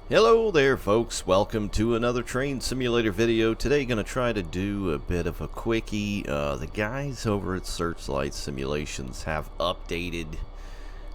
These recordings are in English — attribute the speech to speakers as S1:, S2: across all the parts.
S1: Hello there folks, welcome to another train simulator video. Today going to try to do a bit of a quickie. The guys over at Searchlight Simulations have updated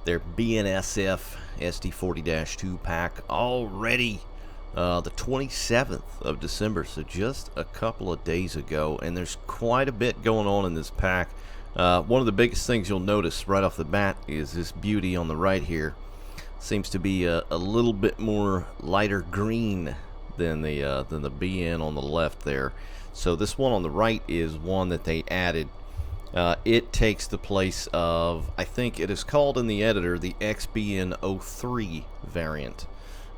S1: their BNSF SD40-2 pack already the 27th of December, so just a couple of days ago, and there's quite a bit going on in this pack. One of the biggest things you'll notice right off the bat is this beauty on the right here. Seems to be a little bit more lighter green than the BN on the left there. So this one on the right is one that they added. It takes the place of, I think it is called in the editor, the XBN03 variant.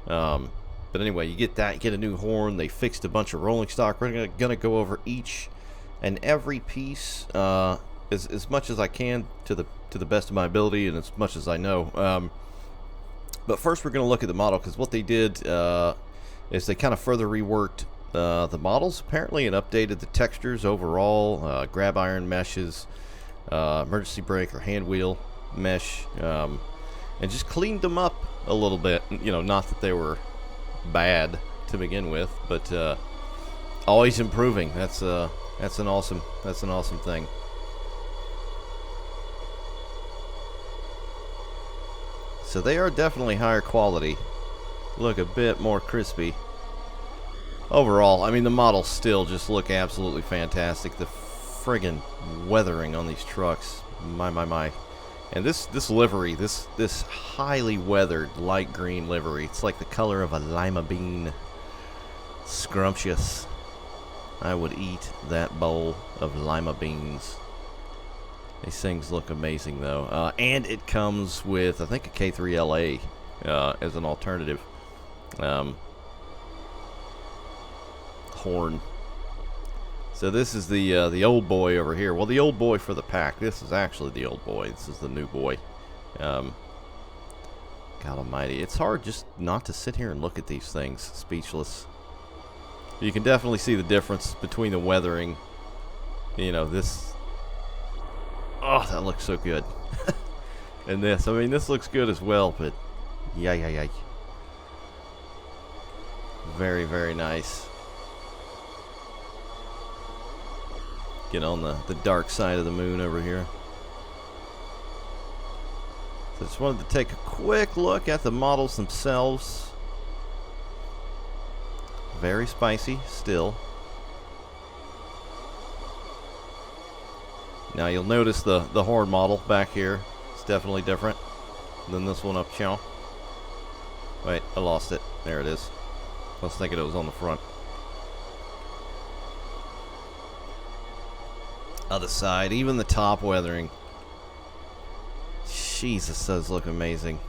S1: But anyway, you get that, you get a new horn. They fixed a bunch of rolling stock. We're gonna go over each and every piece as much as I can to the best of my ability and as much as I know. But first we're going to look at the model, because what they did is they kind of further reworked the models apparently and updated the textures overall, grab iron meshes, emergency brake or hand wheel mesh, and just cleaned them up a little bit. You know, not that they were bad to begin with, but always improving. That's an awesome thing. So they are definitely higher quality. Look a bit more crispy. Overall, I mean, the models still just look absolutely fantastic. The friggin' weathering on these trucks, my. And this livery, this highly weathered light green livery, it's like the color of a lima bean. Scrumptious. I would eat that bowl of lima beans. These things look amazing, though. And it comes with, I think, a K3LA as an alternative horn. So this is the old boy over here. Well, the old boy for the pack. This is actually the old boy. This is the new boy. God almighty. It's hard just not to sit here and look at these things, speechless. You can definitely see the difference between the weathering. You know, this... Oh, that looks so good. And this, I mean, this looks good as well, but yeah. Very, very nice. Get on the dark side of the moon over here. So just wanted to take a quick look at the models themselves. Very spicy still. Now you'll notice the horn model back here. It's definitely different than this one up here. Wait, I lost it. There it is. I was thinking it was on the front. Other side, even the top weathering. Jesus, those look amazing.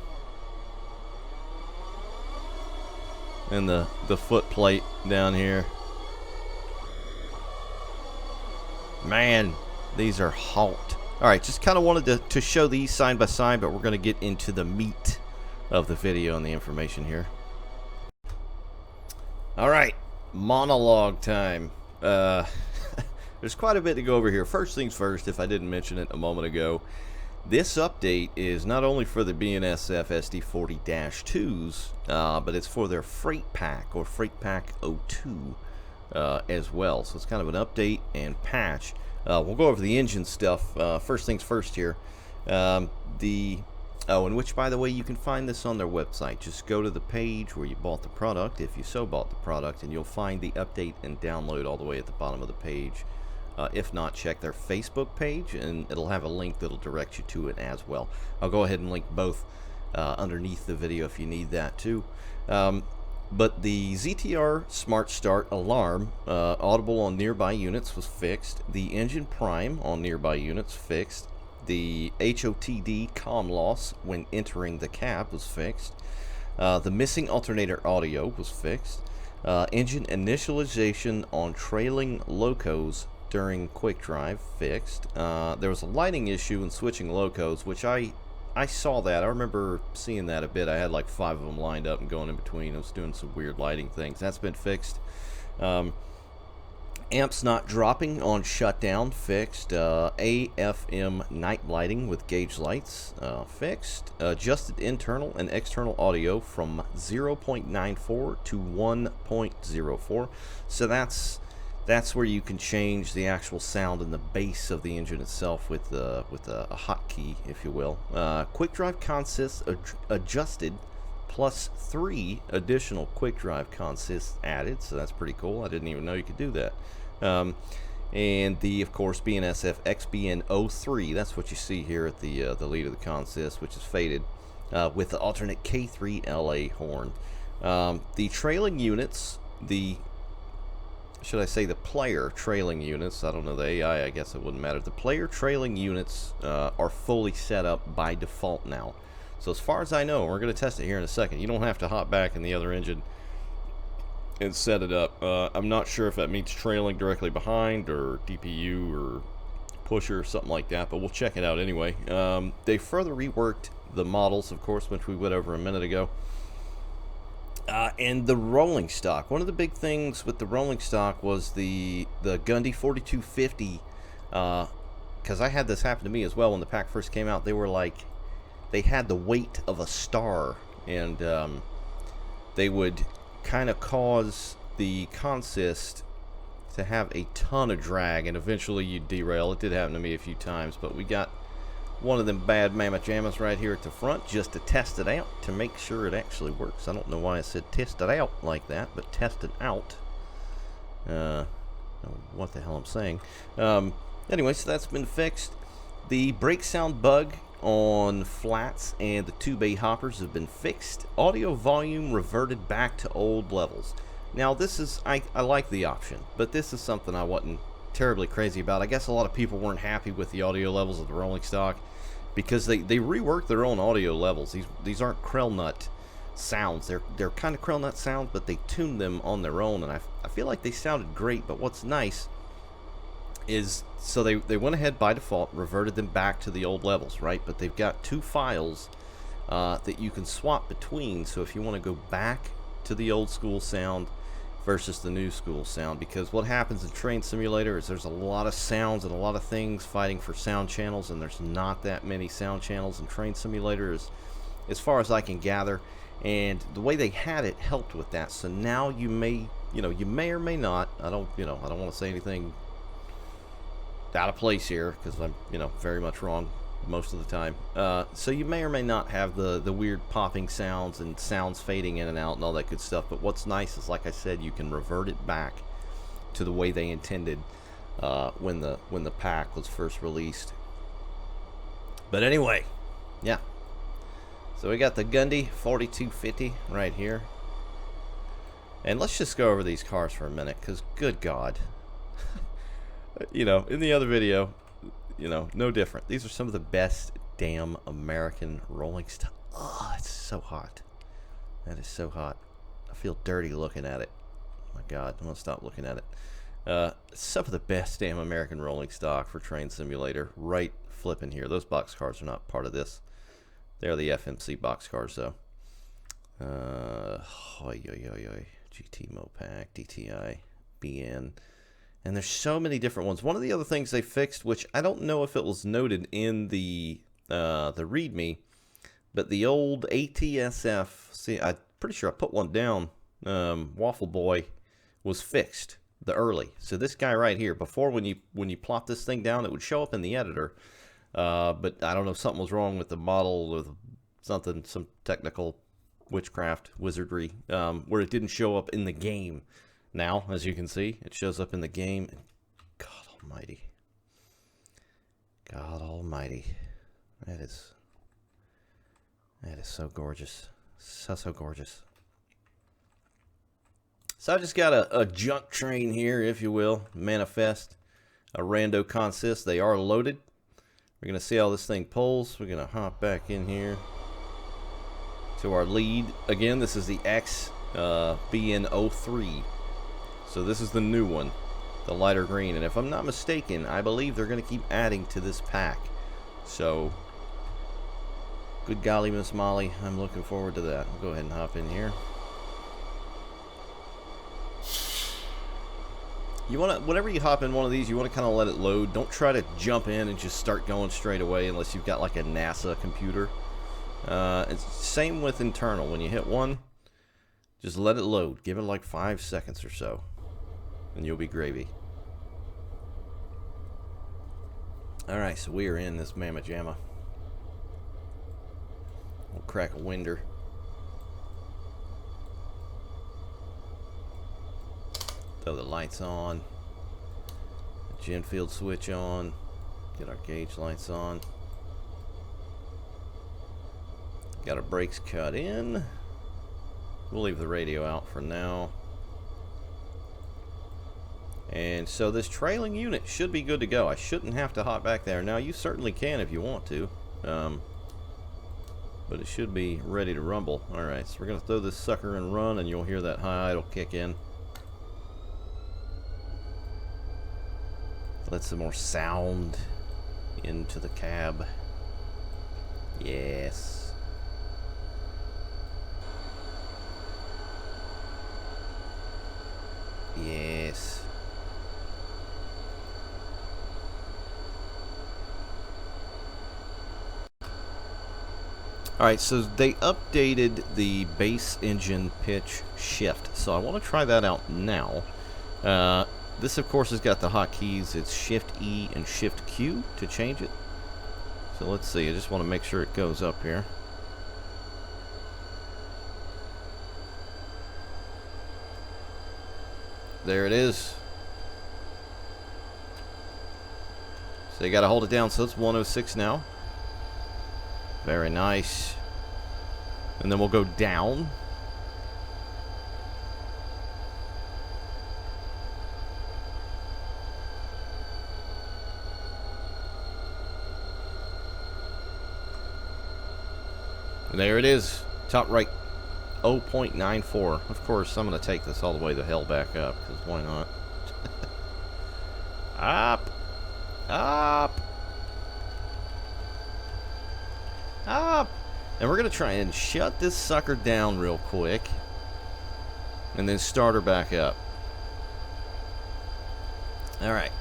S1: And the foot plate down here. Man, these are hot. Alright, just kind of wanted to show these side by side, but we're going to get into the meat of the video and the information here. Alright, monologue time. There's quite a bit to go over here. First things first, if I didn't mention it a moment ago, this update is not only for the BNSF SD40-2s, but it's for their Freight Pack, or Freight Pack 02 as well. So it's kind of an update and patch. We'll go over the engine stuff. First things first here. And which, by the way, you can find this on their website. Just go to the page where you bought the product, if you so bought the product, and you'll find the update and download all the way at the bottom of the page. If not, check their Facebook page, and it'll have a link that'll direct you to it as well. I'll go ahead and link both underneath the video if you need that too. But the ZTR Smart Start alarm, audible on nearby units, was fixed. The engine prime on nearby units fixed. The HOTD comm loss when entering the cab was fixed. The missing alternator audio was fixed. Engine initialization on trailing locos during quick drive fixed. There was a lighting issue in switching locos, which I saw that. I remember seeing that a bit. I had like 5 of them lined up and going in between. I was doing some weird lighting things. That's been fixed. Amps not dropping on shutdown, fixed. AFM night lighting with gauge lights, fixed. Adjusted internal and external audio from 0.94 to 1.04. So that's where you can change the actual sound and the bass of the engine itself with a hotkey, if you will. Quick drive consists adjusted, plus 3 additional quick drive consists added, so that's pretty cool. I didn't even know you could do that. And the, of course, BNSF XBN03, that's what you see here at the lead of the consist, which is faded, with the alternate K3 LA horn. The trailing units, should I say the player trailing units, I don't know the AI, I guess it wouldn't matter. The player trailing units are fully set up by default now. So as far as I know, we're going to test it here in a second. You don't have to hop back in the other engine and set it up. I'm not sure if that means trailing directly behind or DPU or pusher or something like that, but we'll check it out anyway. They further reworked the models, of course, which we went over a minute ago. And the rolling stock. One of the big things with the rolling stock was the Gundy 4250, because I had this happen to me as well when the pack first came out. They were like, they had the weight of a star, and they would kind of cause the consist to have a ton of drag, and eventually you derail. It did happen to me a few times, but we got one of them bad mamma jammas right here at the front just to test it out, to make sure it actually works. I don't know why I said test it out like that, but test it out. What the hell I'm saying. Anyway, so that's been fixed. The brake sound bug on flats and the 2-bay hoppers have been fixed. Audio volume reverted back to old levels. Now this is, I like the option, but this is something I wasn't terribly crazy about. I guess a lot of people weren't happy with the audio levels of the rolling stock because they reworked their own audio levels. These aren't Krell nut sounds. They're kind of Krell nut sounds, but they tuned them on their own, and I feel like they sounded great. But what's nice is, so they went ahead by default, reverted them back to the old levels, right? But they've got 2 files that you can swap between. So if you want to go back to the old school sound versus the new school sound, because what happens in Train Simulator is there's a lot of sounds and a lot of things fighting for sound channels, and there's not that many sound channels in Train Simulator as far as I can gather, and the way they had it helped with that. So now you may or may not, I don't want to say anything out of place here, because I'm very much wrong most of the time. So you may or may not have the weird popping sounds and sounds fading in and out and all that good stuff. But what's nice is, like I said, you can revert it back to the way they intended when the pack was first released. But anyway, yeah. So we got the Gundy 4250 right here, and let's just go over these cars for a minute, because good God. In the other video, no different. These are some of the best damn American rolling stock. Oh, it's so hot. That is so hot. I feel dirty looking at it. Oh my God, I'm gonna stop looking at it. Some of the best damn American rolling stock for Train Simulator. Right flipping here. Those box cars are not part of this. They're the FMC box cars, though. GT Mopac, DTI, BN. And there's so many different ones. One of the other things they fixed, which I don't know if it was noted in the README, but the old ATSF, see, I'm pretty sure I put one down, Waffle Boy, was fixed, the early. So this guy right here, before when you plop this thing down, it would show up in the editor, but I don't know if something was wrong with the model, with something, some technical witchcraft, wizardry, where it didn't show up in the game. Now, as you can see, it shows up in the game. God almighty. God almighty. That is so gorgeous. So gorgeous. So I just got a junk train here, if you will. Manifest. A rando consist. They are loaded. We're going to see how this thing pulls. We're going to hop back in here to our lead. Again, this is the XBN03. So this is the new one, the lighter green, and if I'm not mistaken, I believe they're going to keep adding to this pack. So, good golly, Miss Molly, I'm looking forward to that. We'll go ahead and hop in here. You want to, whenever you hop in one of these, you want to kind of let it load. Don't try to jump in and just start going straight away unless you've got like a NASA computer. It's same with internal. When you hit one, just let it load. Give it like 5 seconds or so, and you'll be gravy. Alright, so we are in this mamma jamma. We'll crack a winder. Throw the lights on. The gin field switch on. Get our gauge lights on. Got our brakes cut in. We'll leave the radio out for now. And so this trailing unit should be good to go. I shouldn't have to hop back there. Now, you certainly can if you want to. But it should be ready to rumble. Alright, so we're going to throw this sucker and run, and you'll hear that high idle kick in. Let some more sound into the cab. Yes. Yes. Alright, so they updated the base engine pitch shift. So I want to try that out now. This, of course, has got the hotkeys. It's Shift E and Shift Q to change it. So let's see. I just want to make sure it goes up here. There it is. So you got to hold it down. So it's 106 now. Very nice. And then we'll go down. And there it is, top right, 0.94. Of course, I'm going to take this all the way the hell back up, because why not? Up! Up! Up! And we're going to try and shut this sucker down real quick, and then start her back up. Alright.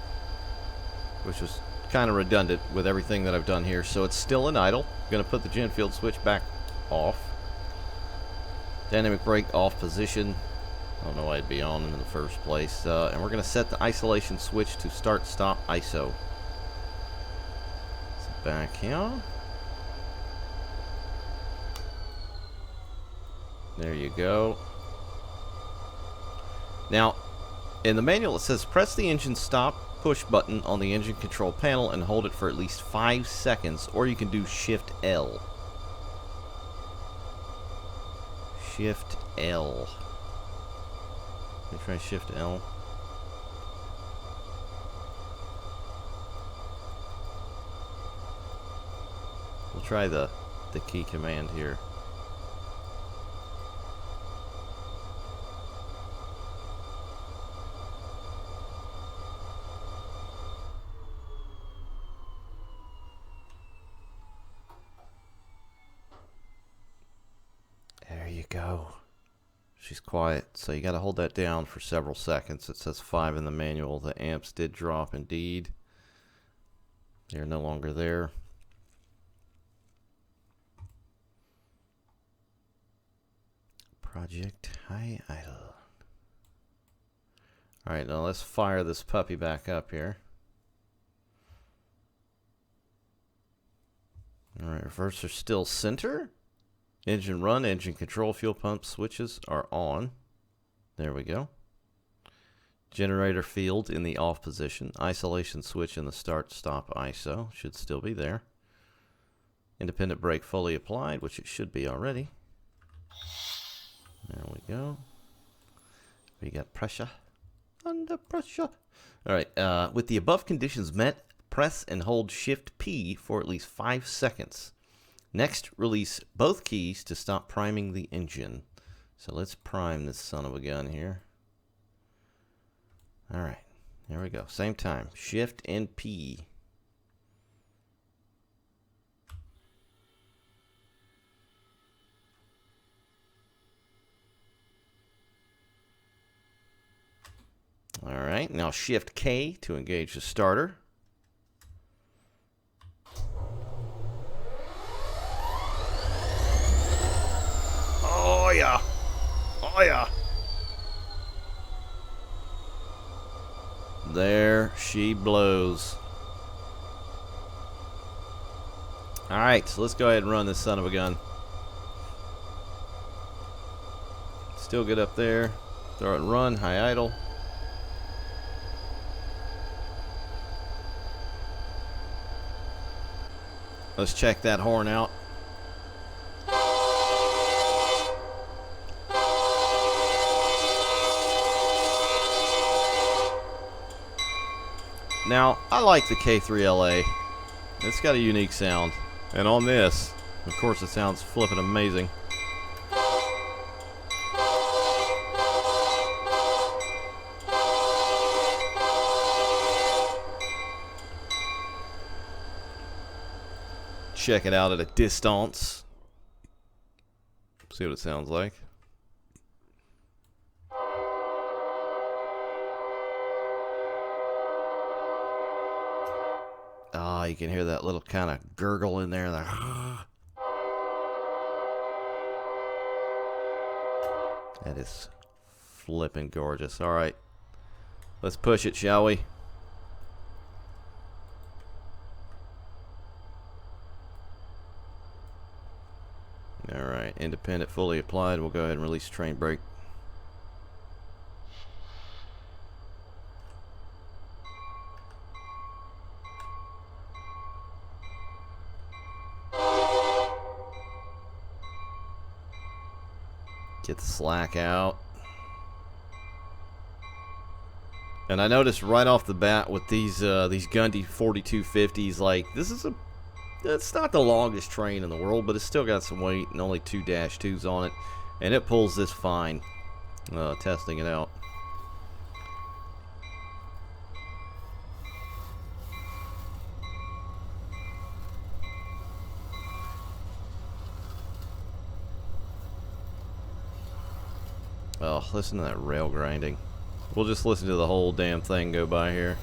S1: Which was kind of redundant with everything that I've done here. So it's still in idle. Going to put the gin field switch back off. Dynamic brake off position. I don't know why it'd be on in the first place. And we're going to set the isolation switch to start stop ISO. So back here. There you go. Now, in the manual it says press the engine stop push button on the engine control panel and hold it for at least 5 seconds, or you can do Shift L. Shift L. Let me try Shift L. We'll try the key command here. Go. She's quiet, so you got to hold that down for several seconds. It says 5 in the manual. The amps did drop indeed. They're no longer there. Project high idle. Alright, now let's fire this puppy back up here. Alright, reverser still center. Engine run, engine control, fuel pump switches are on. There we go. Generator field in the off position. Isolation switch in the start stop ISO. Should still be there. Independent brake fully applied, which it should be already. There we go. We got pressure. Under pressure. Alright, with the above conditions met, press and hold Shift P for at least 5 seconds. Next, release both keys to stop priming the engine. So let's prime this son of a gun here. Alright, there we go. Same time. Shift and P. Alright. Alright, now Shift K to engage the starter. Oh yeah! Oh yeah! There she blows. Alright, so let's go ahead and run this son of a gun. Still good up there. Throw it and run, high idle. Let's check that horn out. Now, I like the K3LA. It's got a unique sound. And on this, of course, it sounds flippin' amazing. Check it out at a distance. See what it sounds like. Ah, you can hear that little kind of gurgle in there. That is flippin' gorgeous. All right, let's push it, shall we? All right, independent fully applied. We'll go ahead and release train brake. Get the slack out. And I noticed right off the bat with these Gundy 4250s, like it's not the longest train in the world, but it's still got some weight and only 2 -2s on it, and it pulls this fine. Testing it out. Oh, listen to that rail grinding. We'll just listen to the whole damn thing go by here.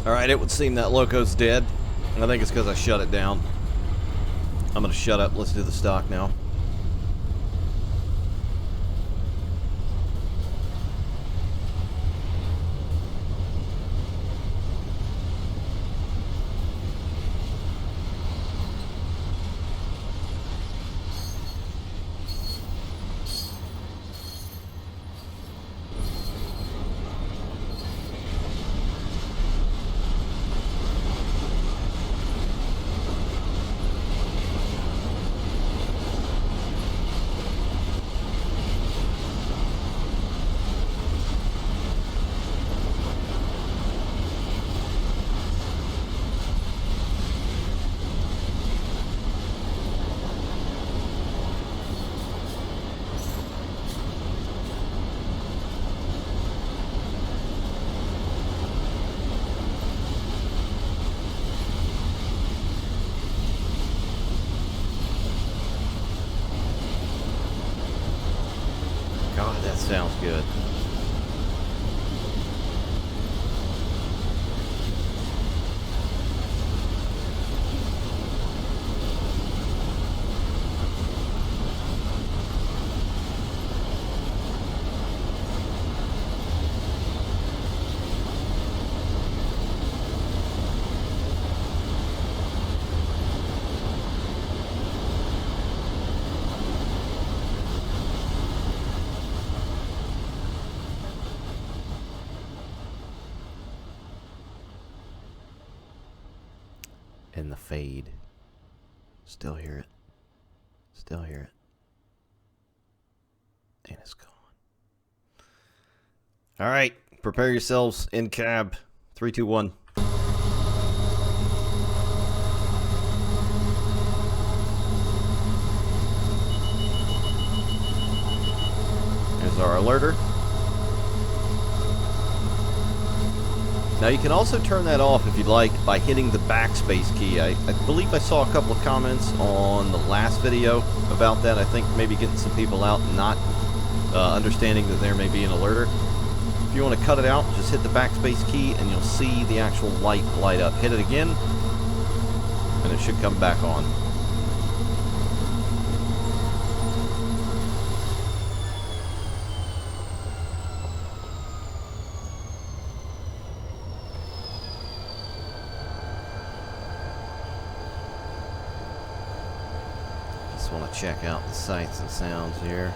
S1: Alright, it would seem that loco's dead. I think it's because I shut it down. I'm going to shut up. Let's do the stock now. God, that sounds good. And the fade. Still hear it. Still hear it. And it's gone. All right. Prepare yourselves in cab. 3, 2, 1. our alerter. Now you can also turn that off if you'd like by hitting the backspace key. I believe I saw a couple of comments on the last video about that. I think maybe getting some people out and not understanding that there may be an alerter. If you want to cut it out, just hit the backspace key and you'll see the actual light light up. Hit it again and it should come back on. Just want to check out the sights and sounds here.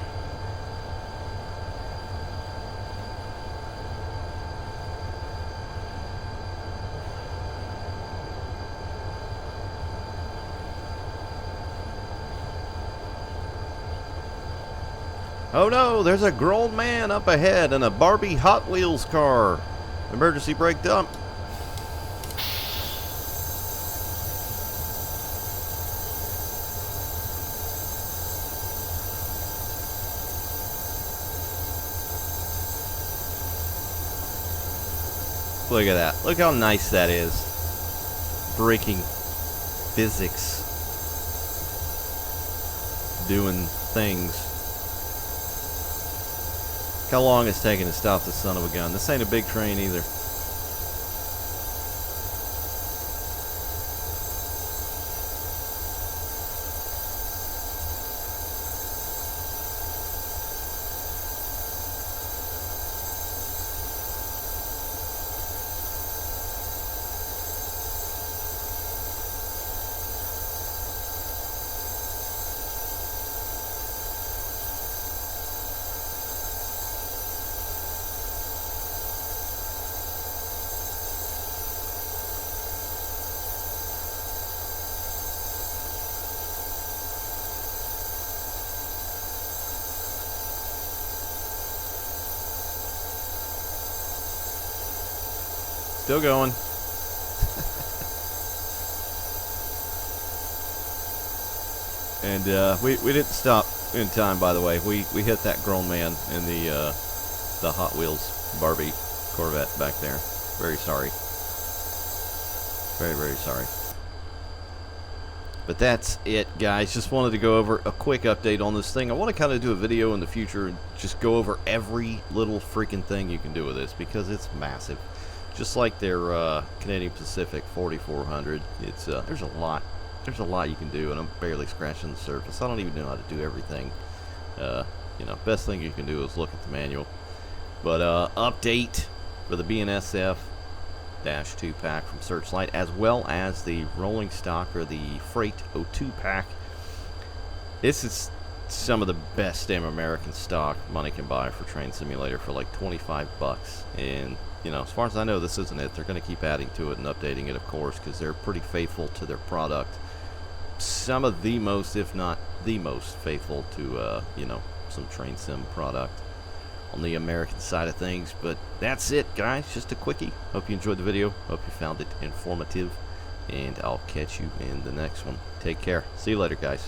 S1: Oh no, there's a grown man up ahead in a Barbie Hot Wheels car. Emergency brake dump. Look at that. Look how nice that is. Breaking physics. Doing things. How long it's taking to stop this son of a gun. This ain't a big train either. Still going. And we didn't stop in time, by the way. We hit that grown man in the Hot Wheels Barbie Corvette back there. Very sorry. Very, very sorry. But that's it, guys. Just wanted to go over a quick update on this thing. I want to kind of do a video in the future and just go over every little freaking thing you can do with this because it's massive. Just like their Canadian Pacific 4400, it's there's a lot you can do, and I'm barely scratching the surface. I don't even know how to do everything. You know, best thing you can do is look at the manual. But update for the BNSF -2 pack from Searchlight, as well as the rolling stock or the freight 02 pack. This is some of the best damn American stock money can buy for Train Simulator for like 25 bucks. And you know, as far as I know, this isn't it. They're going to keep adding to it and updating it, of course, because they're pretty faithful to their product. Some of the most, if not the most, faithful to, you know, some train sim product on the American side of things. But that's it, guys. Just a quickie. Hope you enjoyed the video. Hope you found it informative. And I'll catch you in the next one. Take care. See you later, guys.